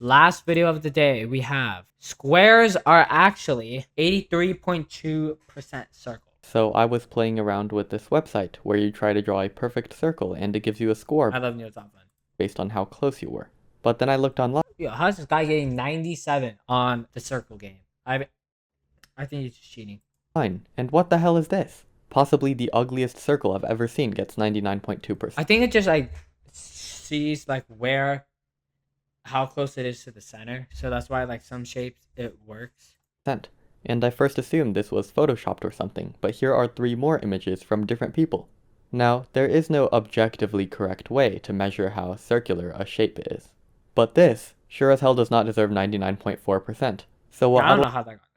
Last video of the day, we have squares are actually 83.2% circle. So I was playing around with this website where you try to draw a perfect circle and it gives you a score I love Neil Fun. based on how close you were. But then I looked online. Yo, how's this guy getting 97 on the circle game? I think he's just cheating. And what the hell is this? Possibly the ugliest circle I've ever seen gets 99.2%. I think it just like sees like how close it is to the center. So that's why like some shapes it works. And I first assumed this was photoshopped or something, but here are 3 more images from different people. Now, there is no objectively correct way to measure how circular a shape is. But this sure as hell does not deserve 99.4%. So what I don't know how that got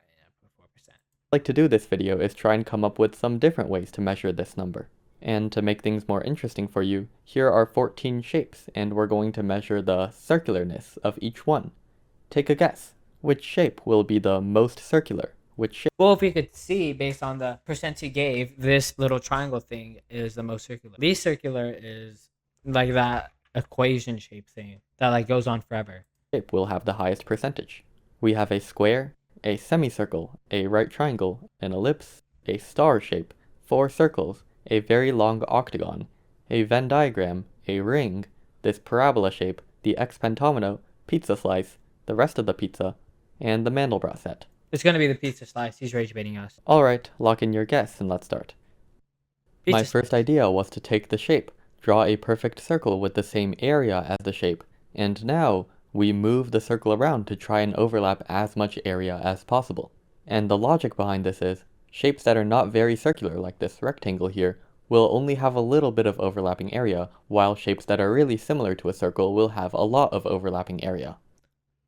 99.4%. I'd like to do this video is try and come up with some different ways to measure this number. And to make things more interesting for you, here are 14 shapes, and we're going to measure the circularness of each one. Take a guess. Which shape will be the most circular? Which shape? Well, if you could see, based on the percent he gave, this little triangle thing is the most circular. Least circular is like that equation shape thing that like goes on forever. Shape will have the highest percentage. We have a square, a semicircle, a right triangle, an ellipse, a star shape, 4 circles, a very long octagon, a Venn diagram, a ring, this parabola shape, the X-pentomino, pizza slice, the rest of the pizza, and the Mandelbrot set. It's gonna be the pizza slice. He's rage baiting us. Alright, lock in your guess and let's start. My first idea was to take the shape, draw a perfect circle with the same area as the shape, and now we move the circle around to try and overlap as much area as possible. And the logic behind this is, shapes that are not very circular, like this rectangle here, will only have a little bit of overlapping area, while shapes that are really similar to a circle will have a lot of overlapping area.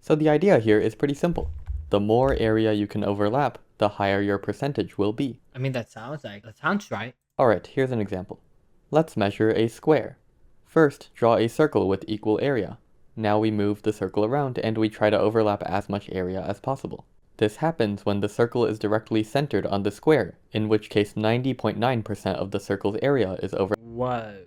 So the idea here is pretty simple. The more area you can overlap, the higher your percentage will be. I mean, that sounds right. Alright, here's an example. Let's measure a square. First, draw a circle with equal area. Now we move the circle around and we try to overlap as much area as possible. This happens when the circle is directly centered on the square, in which case 90.9% of the circle's area is over. Whoa.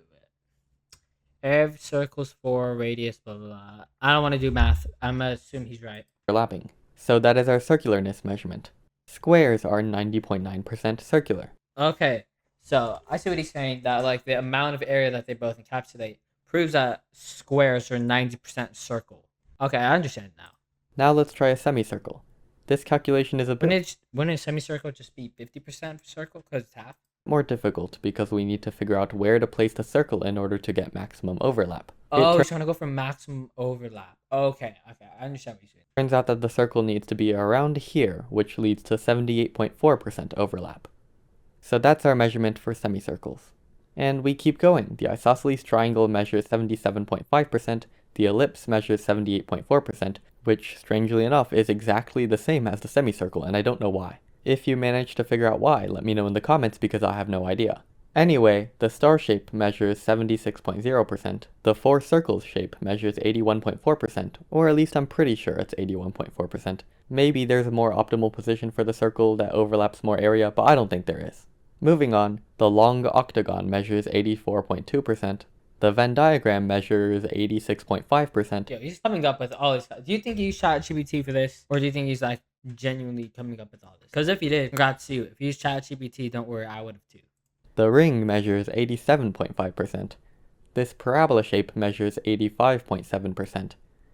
Every circle's 4 radius, blah, blah, blah. I don't want to do math. I'm gonna assume he's right. Overlapping. So that is our circularness measurement. Squares are 90.9% circular. Okay, so I see what he's saying, that like the amount of area that they both encapsulate proves that squares are 90% circle. Okay, I understand now. Now let's try a semicircle. This calculation is a bit... Wouldn't a semicircle just be 50% circle because it's half? More difficult because we need to figure out where to place the circle in order to get maximum overlap. Oh, you're trying to go for maximum overlap. Okay, I understand what you're saying. Turns out that the circle needs to be around here, which leads to 78.4% overlap. So that's our measurement for semicircles. And we keep going. The isosceles triangle measures 77.5%, the ellipse measures 78.4%, which, strangely enough, is exactly the same as the semicircle, and I don't know why. If you manage to figure out why, let me know in the comments because I have no idea. Anyway, the star shape measures 76.0%, the 4 circles shape measures 81.4%, or at least I'm pretty sure it's 81.4%. Maybe there's a more optimal position for the circle that overlaps more area, but I don't think there is. Moving on, the long octagon measures 84.2%, the Venn diagram measures 86.5%. Yo, he's coming up with all this stuff. Do you think he used ChatGPT for this? Or do you think he's like genuinely coming up with all this? Because if he did, congrats to you. If he used ChatGPT, don't worry, I would have too. The ring measures 87.5%. This parabola shape measures 85.7%.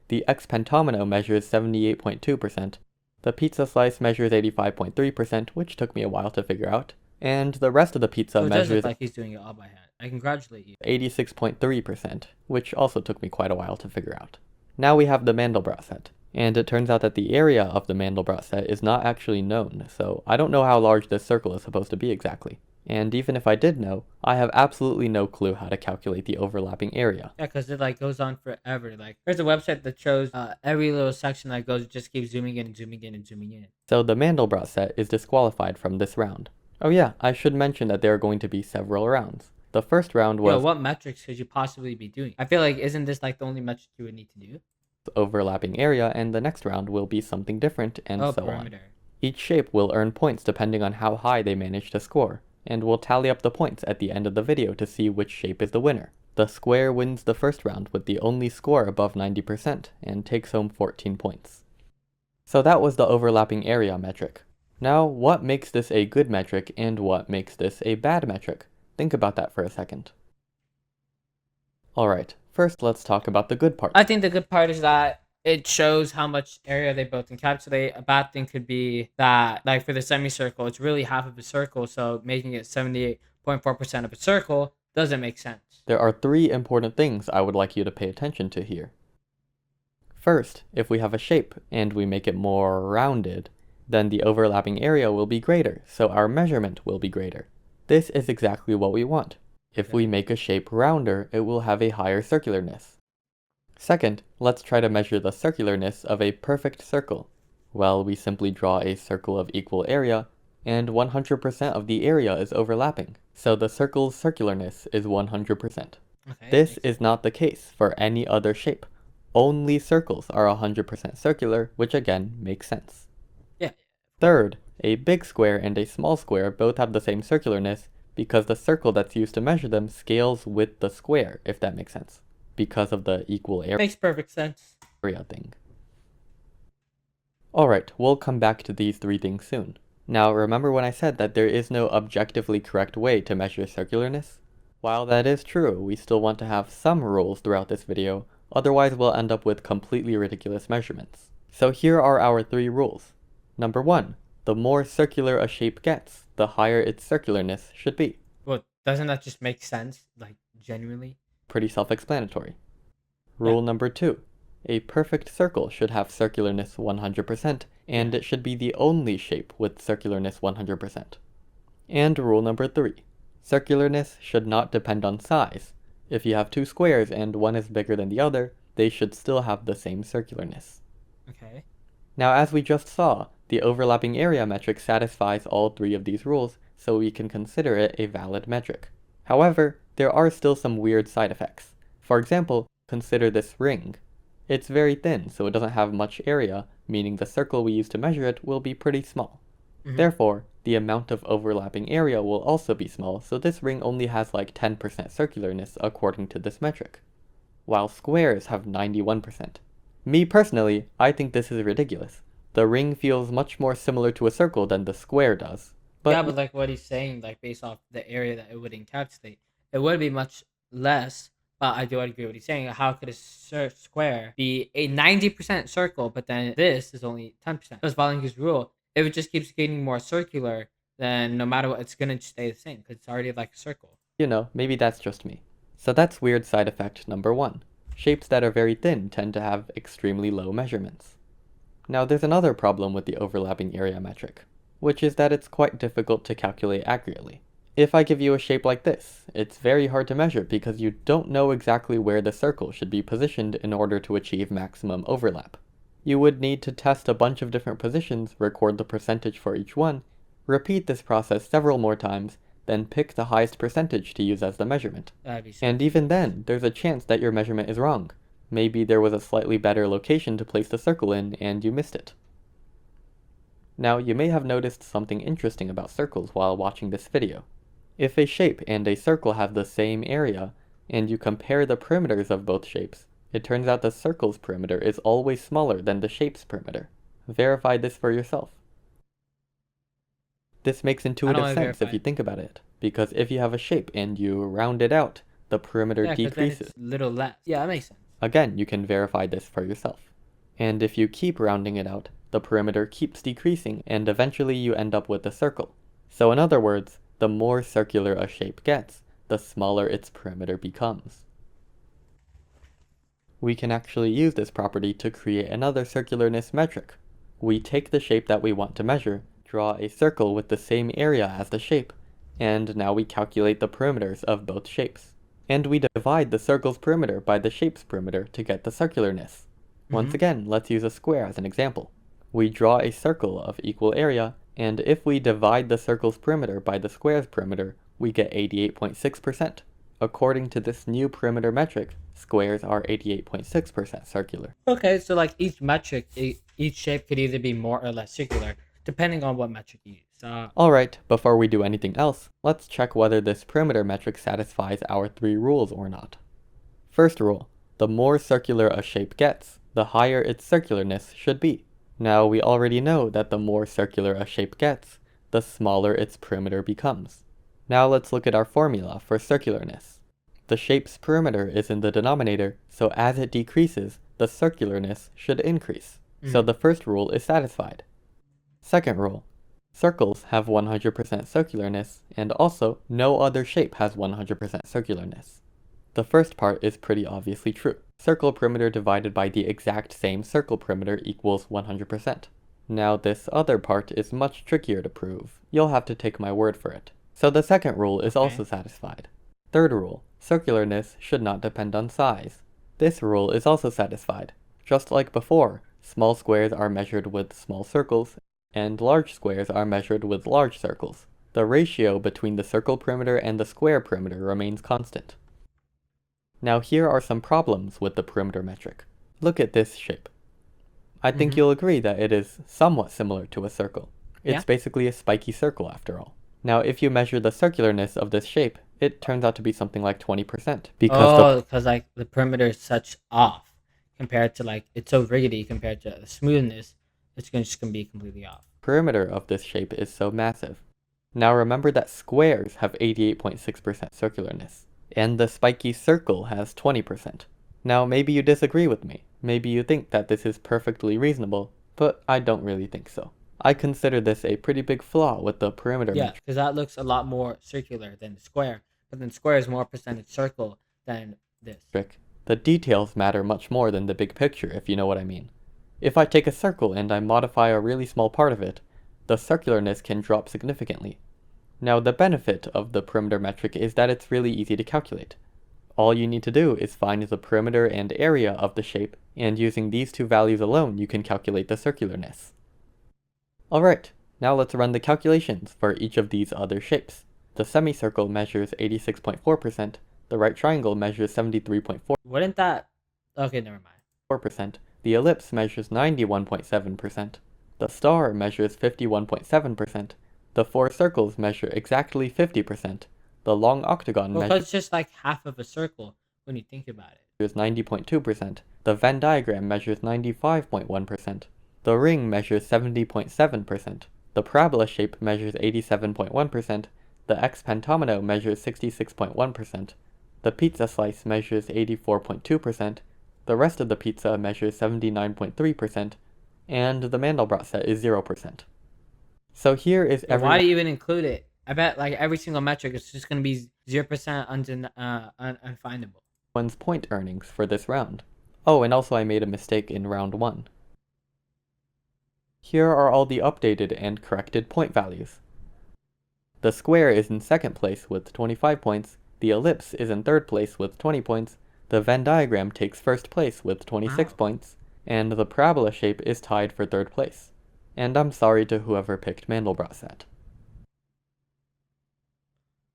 The X-pentomino measures 78.2%. The pizza slice measures 85.3%, which took me a while to figure out. And the rest of the pizza so it measures... does look like he's doing it all by hand. I congratulate you. 86.3%, which also took me quite a while to figure out. Now we have the Mandelbrot set. And it turns out that the area of the Mandelbrot set is not actually known, so I don't know how large this circle is supposed to be exactly. And even if I did know, I have absolutely no clue how to calculate the overlapping area. Yeah, because it like goes on forever. Like there's a website that shows every little section that goes, just keeps zooming in and zooming in and zooming in. So the Mandelbrot set is disqualified from this round. Oh yeah, I should mention that there are going to be several rounds. The first round was... Yo, what metrics could you possibly be doing? I feel like, isn't this like the only metric you would need to do? Overlapping area, and the next round will be something different, and so perimeter. on. Each shape will earn points depending on how high they manage to score, and we'll tally up the points at the end of the video to see which shape is the winner. The square wins the first round with the only score above 90% and takes home 14 points. So that was the overlapping area metric. Now, what makes this a good metric and what makes this a bad metric? Think about that for a second. Alright, first let's talk about the good part. I think the good part is that it shows how much area they both encapsulate. A bad thing could be that, like for the semicircle, it's really half of a circle, so making it 78.4% of a circle doesn't make sense. There are 3 important things I would like you to pay attention to here. First, if we have a shape and we make it more rounded, then the overlapping area will be greater, so our measurement will be greater. This is exactly what we want. If we make a shape rounder, it will have a higher circularness. Second, let's try to measure the circularness of a perfect circle. Well, we simply draw a circle of equal area, and 100% of the area is overlapping, so the circle's circularness is 100%. Okay, This is not the case for any other shape. Only circles are 100% circular, which again makes sense. Yeah. Third, a big square and a small square both have the same circularness because the circle that's used to measure them scales with the square, if that makes sense, because of the equal Makes perfect sense. area thing. Alright, we'll come back to these 3 things soon. Now, remember when I said that there is no objectively correct way to measure circularness? While that is true, we still want to have some rules throughout this video, otherwise we'll end up with completely ridiculous measurements. So here are our 3 rules. Number 1, the more circular a shape gets, the higher its circularness should be. Well, doesn't that just make sense, like, genuinely? Pretty self-explanatory. Rule number 2, a perfect circle should have circularness 100%, and it should be the only shape with circularness 100%. And rule number 3, circularness should not depend on size. If you have 2 squares and one is bigger than the other, they should still have the same circularness. Okay. Now, as we just saw, the overlapping area metric satisfies all 3 of these rules, so we can consider it a valid metric. However, there are still some weird side effects. For example, consider this ring. It's very thin, so it doesn't have much area, meaning the circle we use to measure it will be pretty small. Therefore, the amount of overlapping area will also be small, so this ring only has like 10% circularness according to this metric, while squares have 91%. Me personally, I think this is ridiculous. The ring feels much more similar to a circle than the square does. But like what he's saying, like based off the area that it would encapsulate, it would be much less. But I do agree with what he's saying. How could a square be a 90% circle, but then this is only 10%? Just following his rule, if it just keeps getting more circular, then no matter what, it's gonna stay the same because it's already like a circle. You know, maybe that's just me. So that's weird side effect number 1. Shapes that are very thin tend to have extremely low measurements. Now there's another problem with the overlapping area metric, which is that it's quite difficult to calculate accurately. If I give you a shape like this, it's very hard to measure because you don't know exactly where the circle should be positioned in order to achieve maximum overlap. You would need to test a bunch of different positions, record the percentage for each one, repeat this process several more times, then pick the highest percentage to use as the measurement. And even then, there's a chance that your measurement is wrong. Maybe there was a slightly better location to place the circle in and you missed it. Now, you may have noticed something interesting about circles while watching this video. If a shape and a circle have the same area, and you compare the perimeters of both shapes, it turns out the circle's perimeter is always smaller than the shape's perimeter. Verify this for yourself. This makes intuitive sense if you think about it, because if you have a shape and you round it out, the perimeter decreases. It's little less. Yeah, that makes sense. Again, you can verify this for yourself. And if you keep rounding it out, the perimeter keeps decreasing, and eventually you end up with a circle. So in other words, the more circular a shape gets, the smaller its perimeter becomes. We can actually use this property to create another circularness metric. We take the shape that we want to measure, draw a circle with the same area as the shape, and now we calculate the perimeters of both shapes. And we divide the circle's perimeter by the shape's perimeter to get the circularness. Once again, let's use a square as an example. We draw a circle of equal area, and if we divide the circle's perimeter by the square's perimeter, we get 88.6%. According to this new perimeter metric, squares are 88.6% circular. Okay, so like each metric, each shape could either be more or less circular, depending on what metric you use. Alright, before we do anything else, let's check whether this perimeter metric satisfies our 3 rules or not. First rule, the more circular a shape gets, the higher its circularness should be. Now we already know that the more circular a shape gets, the smaller its perimeter becomes. Now let's look at our formula for circularness. The shape's perimeter is in the denominator, so as it decreases, the circularness should increase. So the first rule is satisfied. Second rule, circles have 100% circularness, and also no other shape has 100% circularness. The first part is pretty obviously true. Circle perimeter divided by the exact same circle perimeter equals 100%. Now this other part is much trickier to prove. You'll have to take my word for it. So the second rule is also satisfied. Third rule, circularness should not depend on size. This rule is also satisfied. Just like before, small squares are measured with small circles, and large squares are measured with large circles. The ratio between the circle perimeter and the square perimeter remains constant. Now here are some problems with the perimeter metric. Look at this shape. I think you'll agree that it is somewhat similar to a circle. It's basically a spiky circle after all. Now if you measure the circularness of this shape, it turns out to be something like 20%. Because like the perimeter is such off compared to like it's so riggedy compared to the smoothness, it's just gonna be completely off. Perimeter of this shape is so massive. Now remember that squares have 88.6% circularness, and the spiky circle has 20%. Now maybe you disagree with me. Maybe you think that this is perfectly reasonable, but I don't really think so. I consider this a pretty big flaw with the perimeter metric. Because that looks a lot more circular than the square, but then square is more percentage circle than this. The details matter much more than the big picture, if you know what I mean. If I take a circle and I modify a really small part of it, the circularness can drop significantly. Now the benefit of the perimeter metric is that it's really easy to calculate. All you need to do is find the perimeter and area of the shape, and using these two values alone you can calculate the circularness. Alright, now let's run the calculations for each of these other shapes. The semicircle measures 86.4%, the right triangle measures 73.4%. Wouldn't that... Okay, never mind. The ellipse measures 91.7%, the star measures 51.7%, the four circles measure exactly 50%, the long octagon measures... it's just like half of a circle when you think about it. 90.2%, the Venn diagram measures 95.1%, the ring measures 70.7%, the parabola shape measures 87.1%, the expantomino measures 66.1%, the pizza slice measures 84.2%, the rest of the pizza measures 79.3%, and the Mandelbrot set is 0%. So here is every... Why do you even include it? I bet like every single metric is just going to be 0% unfindable. One's point earnings for this round. Oh, and also I made a mistake in round 1. Here are all the updated and corrected point values. The square is in second place with 25 points, the ellipse is in third place with 20 points, the Venn diagram takes first place with 26 points, and the parabola shape is tied for third place. And I'm sorry to whoever picked Mandelbrot set.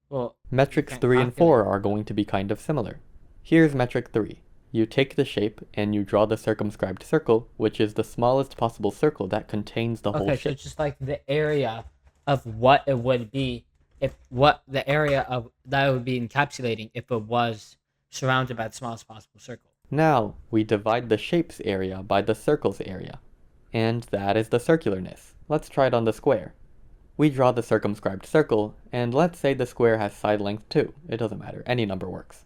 Well, metrics 3 and 4 are going to be kind of similar. Here's metric 3. You take the shape and you draw the circumscribed circle, which is the smallest possible circle that contains the whole shape. So it's just like the area of what it would be if the area of that it would be encapsulating if it was surrounded by the smallest possible circle. Now we divide the shape's area by the circle's area, and that is the circularness. Let's try it on the square. We draw the circumscribed circle, and let's say the square has side length 2. It doesn't matter, any number works.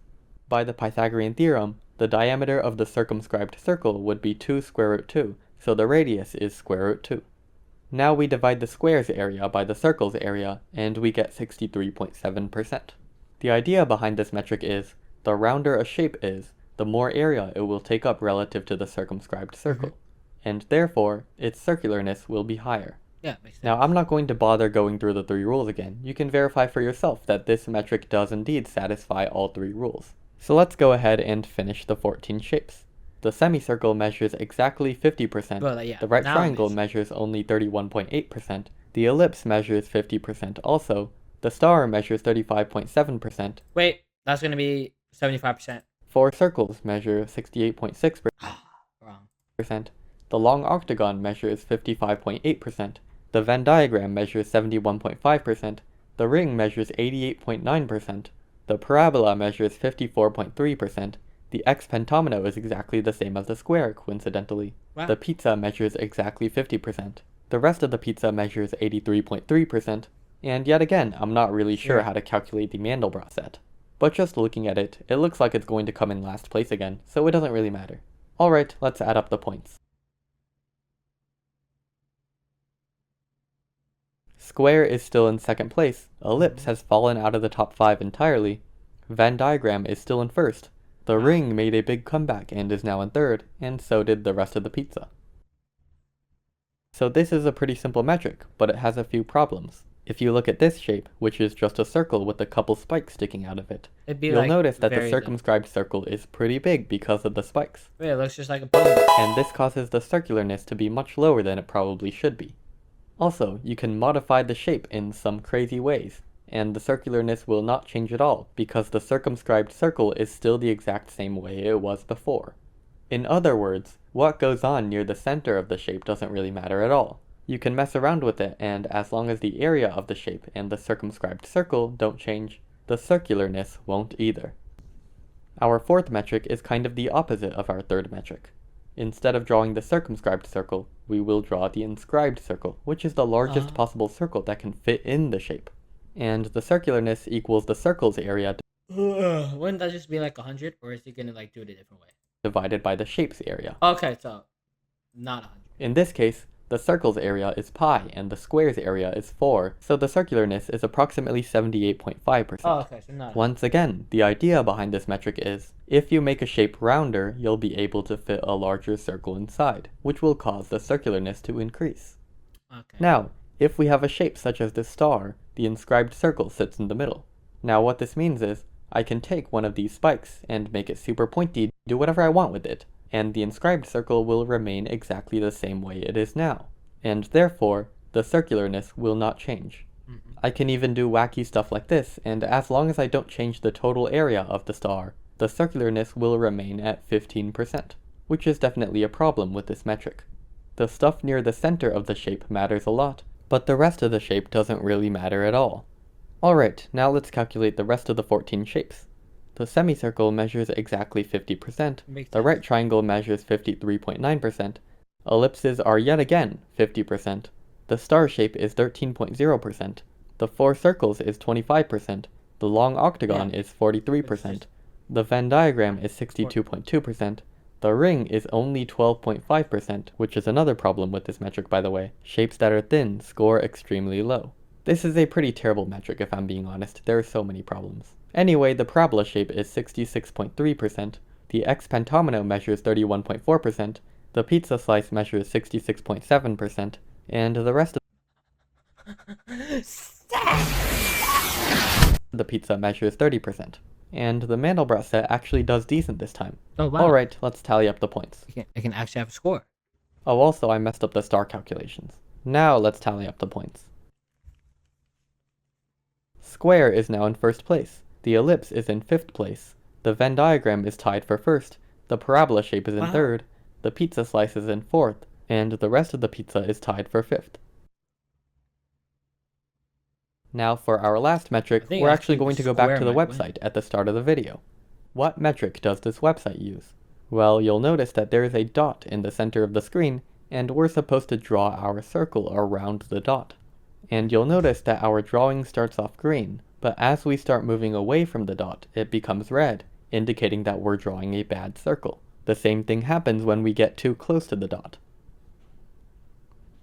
By the Pythagorean theorem, the diameter of the circumscribed circle would be 2 square root 2, so the radius is square root 2. Now we divide the square's area by the circle's area, and we get 63.7%. The idea behind this metric is, the rounder a shape is, the more area it will take up relative to the circumscribed circle, and therefore, its circularness will be higher. Yeah, makes sense. Now, I'm not going to bother going through the 3 rules again. You can verify for yourself that this metric does indeed satisfy all 3 rules. So let's go ahead and finish the 14 shapes. The semicircle measures exactly 50%, the right triangle measures only 31.8%, the ellipse measures 50% also, the star measures 35.7%. Wait, that's going to be 75%. 4 circles measure 68.6%. Wrong. The long octagon measures 55.8%, the Venn diagram measures 71.5%, the ring measures 88.9%, the parabola measures 54.3%, The x pentomino is exactly the same as the square, coincidentally. Wow. The pizza measures exactly 50%. The rest of the pizza measures 83.3%, and yet again, I'm not really sure how to calculate the Mandelbrot set. But just looking at it, it looks like it's going to come in last place again, so it doesn't really matter. Alright, let's add up the points. Square is still in second place, ellipse has fallen out of the top 5 entirely, Venn diagram is still in first, the ring made a big comeback and is now in third, and so did the rest of the pizza. So this is a pretty simple metric, but it has a few problems. If you look at this shape, which is just a circle with a couple spikes sticking out of it, you'll notice that the circumscribed circle is pretty big because of the spikes. Wait, it looks just like a bone. And this causes the circularness to be much lower than it probably should be. Also, you can modify the shape in some crazy ways, and the circularness will not change at all because the circumscribed circle is still the exact same way it was before. In other words, what goes on near the center of the shape doesn't really matter at all. You can mess around with it, and as long as the area of the shape and the circumscribed circle don't change, the circularness won't either. Our fourth metric is kind of the opposite of our third metric. Instead of drawing the circumscribed circle, we will draw the inscribed circle, which is the largest possible circle that can fit in the shape. And the circularness equals the circle's area Wouldn't that just be like 100, or is it gonna like do it a different way? Divided by the shape's area. Okay, so not 100. In this case, the circle's area is pi and the square's area is 4, so the circularness is approximately 78.5%. Oh, okay, so not. Once again, the idea behind this metric is, if you make a shape rounder, you'll be able to fit a larger circle inside, which will cause the circularness to increase. Okay. Now, if we have a shape such as this star, the inscribed circle sits in the middle. Now what this means is, I can take one of these spikes and make it super pointy, do whatever I want with it, and the inscribed circle will remain exactly the same way it is now, and therefore, the circularness will not change. I can even do wacky stuff like this, and as long as I don't change the total area of the star, the circularness will remain at 15%, which is definitely a problem with this metric. The stuff near the center of the shape matters a lot, but the rest of the shape doesn't really matter at all. Alright, now let's calculate the rest of the 14 shapes. The semicircle measures exactly 50%, the right triangle measures 53.9%, ellipses are yet again 50%, the star shape is 13.0%, the four circles is 25%, the long octagon is 43%, the Venn diagram is 62.2%, the ring is only 12.5%, which is another problem with this metric by the way. Shapes that are thin score extremely low. This is a pretty terrible metric if I'm being honest, there are so many problems. Anyway, the parabola shape is 66.3%, the x pentomino measures 31.4%, the pizza slice measures 66.7%, and the rest of the pizza measures 30%. And the Mandelbrot set actually does decent this time. Oh wow. Alright, let's tally up the points. I can actually have a score. Oh, also I messed up the star calculations. Now let's tally up the points. Square is now in first place. The ellipse is in 5th place. The Venn diagram is tied for first. The parabola shape is in 3rd. The pizza slice is in 4th. And the rest of the pizza is tied for 5th. Now for our last metric, we're actually going to go back to the website at the start of the video. What metric does this website use? Well, you'll notice that there is a dot in the center of the screen, and we're supposed to draw our circle around the dot. And you'll notice that our drawing starts off green, but as we start moving away from the dot, it becomes red, indicating that we're drawing a bad circle. The same thing happens when we get too close to the dot.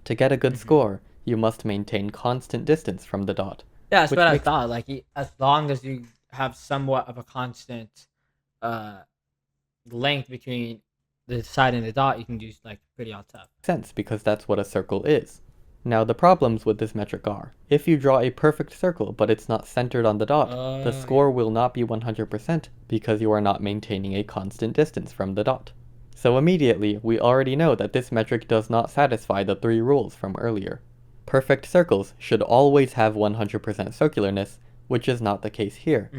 To get a good score, you must maintain constant distance from the dot. Yeah, that's what I thought. Like, as long as you have somewhat of a constant length between the side and the dot, you can do like pretty odd stuff. Sense, because that's what a circle is. Now the problems with this metric are, if you draw a perfect circle but it's not centered on the dot, the score will not be 100% because you are not maintaining a constant distance from the dot. So immediately, we already know that this metric does not satisfy the 3 rules from earlier. Perfect circles should always have 100% circularness, which is not the case here.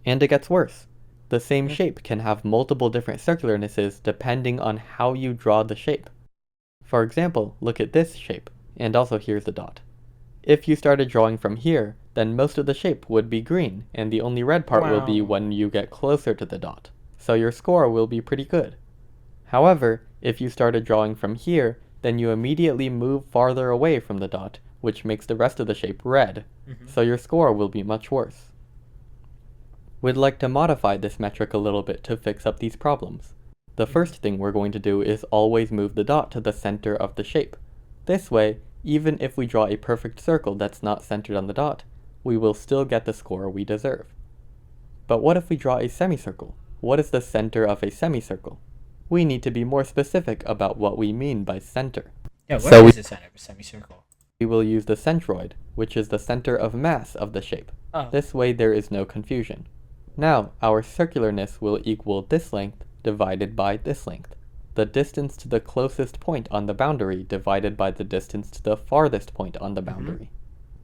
And it gets worse. The same shape can have multiple different circularnesses depending on how you draw the shape. For example, look at this shape. And also here's the dot. If you started drawing from here, then most of the shape would be green, and the only red part will be when you get closer to the dot. so your score will be pretty good. However, if you started drawing from here, then you immediately move farther away from the dot, which makes the rest of the shape red, so your score will be much worse. We'd like to modify this metric a little bit to fix up these problems. The first thing we're going to do is always move the dot to the center of the shape. This way, even if we draw a perfect circle that's not centered on the dot, we will still get the score we deserve. But what if we draw a semicircle? What is the center of a semicircle? We need to be more specific about what we mean by center. Yeah, where is the center of a semicircle? We will use the centroid, which is the center of mass of the shape. Oh. This way there is no confusion. Now, our circularness will equal this length divided by this length. The distance to the closest point on the boundary divided by the distance to the farthest point on the boundary.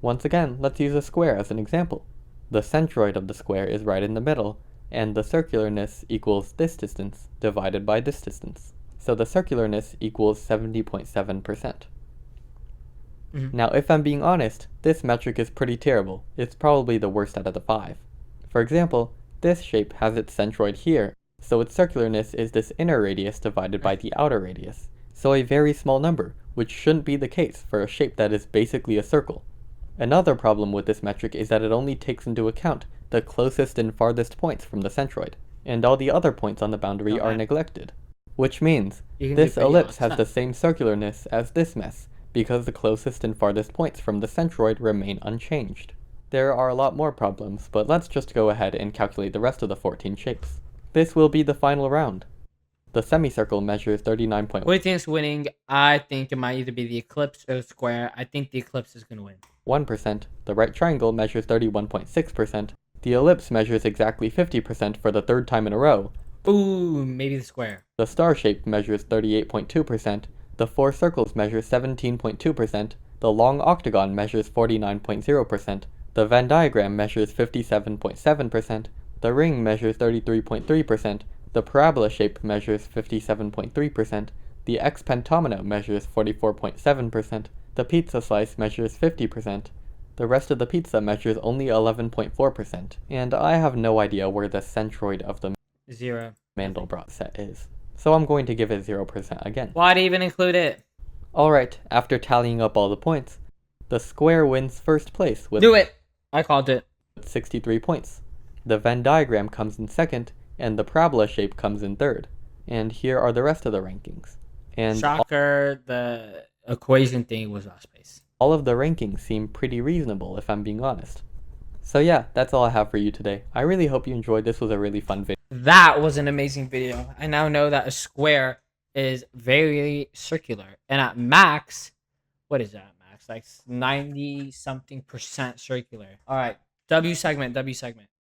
Once again, let's use a square as an example. The centroid of the square is right in the middle, and the circularness equals this distance divided by this distance. So the circularness equals 70.7%. Now, if I'm being honest, this metric is pretty terrible. It's probably the worst out of the 5. For example, this shape has its centroid here, so its circularness is this inner radius divided by the outer radius. So a very small number, which shouldn't be the case for a shape that is basically a circle. Another problem with this metric is that it only takes into account the closest and farthest points from the centroid, and all the other points on the boundary are neglected. Which means, this ellipse has the same circularness as this mess, because the closest and farthest points from the centroid remain unchanged. There are a lot more problems, but let's just go ahead and calculate the rest of the 14 shapes. This will be the final round. The semicircle measures 39. What do you think is winning? I think it might either be the ellipse or the square. I think the ellipse is going to win. 1%. The right triangle measures 31.6%. The ellipse measures exactly 50% for the third time in a row. Ooh, maybe the square. The star shape measures 38.2%. The four circles measure 17.2%. The long octagon measures 49.0%. The Venn diagram measures 57.7%. The ring measures 33.3%. The parabola shape measures 57.3%. The X pentomino measures 44.7%. The pizza slice measures 50%. The rest of the pizza measures only 11.4%. And I have no idea where the centroid of the 0 Mandelbrot set is. So I'm going to give it 0% again. Why'd even include it? Alright, after tallying up all the points, the square wins first place with Do it! I called it. 63 points. The Venn diagram comes in second, and the parabola shape comes in third. And here are the rest of the rankings. And shocker, the equation thing was last place. All of the rankings seem pretty reasonable, if I'm being honest. So yeah, that's all I have for you today. I really hope you enjoyed. This was a really fun video. That was an amazing video. I now know that a square is very circular. And at max, what is that max? Like 90-something% circular. All right, W segment.